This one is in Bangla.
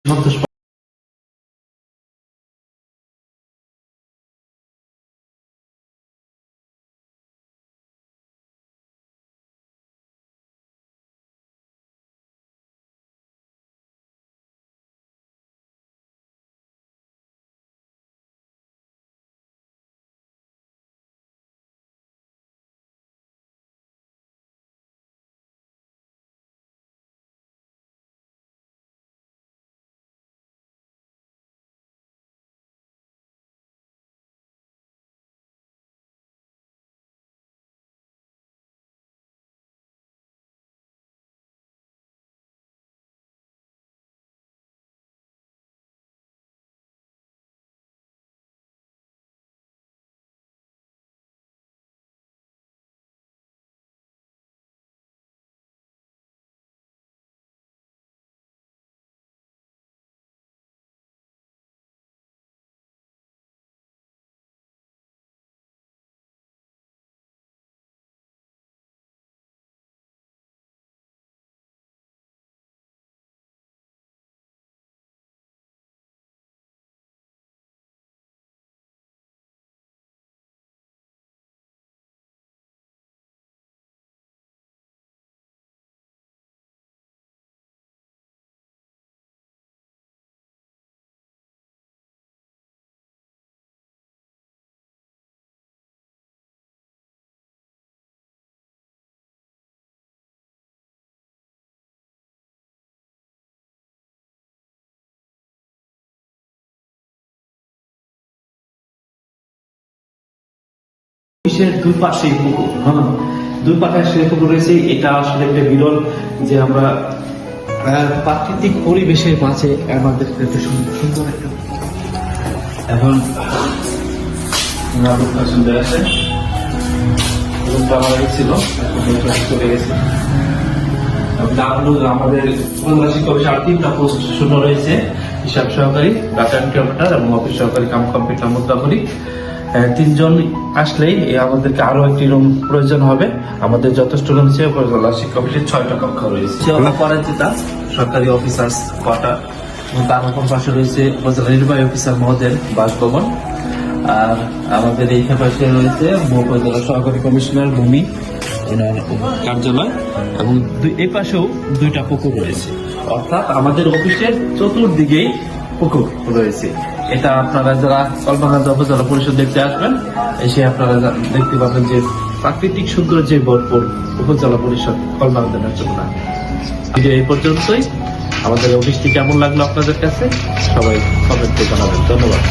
সন্তোষ দুই পাশে পুকুর, দুই পাশে আসলে পুকুর রয়েছে। এটা আসলে একটা বিরল যে আমরা প্রাকৃতিক পরিবেশের মাঝে আমাদের একটা সুন্দর একটা এখন সুন্দর আছে ছিল চলে গেছে। আমাদের শিক্ষক 3টা পোস্ট শূন্য রয়েছে, হিসাব সহকারী, ডাটা এন্ট্রি অপারেটর এবং অফিস সহকারী কম্পিউটার মুদ্রাকরী। 3 জন আসলেই আমাদেরকে আরো একটি রুম প্রয়োজন হবে। আমাদের যথেষ্ট রুম ছিল, উপজেলা শিক্ষা অফিসের 6টা কক্ষ রয়েছে। পরাজিতা সরকারি অফিসার্স কোয়ার্টার এবং তার উপর পাশে রয়েছে উপজেলা নির্বাহী অফিসার মহোদয়ের বাসভবন। আর আমাদের এই পাশে রয়েছে উপজেলা সহকারী কমিশনার ভূমি কার্যালয় এবং এই পাশেও 2টা পুকুর রয়েছে। অর্থাৎ আমাদের অফিসের চতুর্দিকেই পুকুর রয়েছে। এটা আপনারা যারা কলমাকান্দা উপজেলা পরিষদ দেখতে আসবেন, এসে আপনারা দেখতে পাবেন যে প্রাকৃতিক সৌন্দর্যে ভরপুর উপজেলা পরিষদ কলমাকান্দা নেত্রকোনা। ভিডিও এই পর্যন্তই। আমাদের অফিসটি কেমন লাগলো আপনাদের কাছে সবাই কমেন্টে জানাবেন। ধন্যবাদ।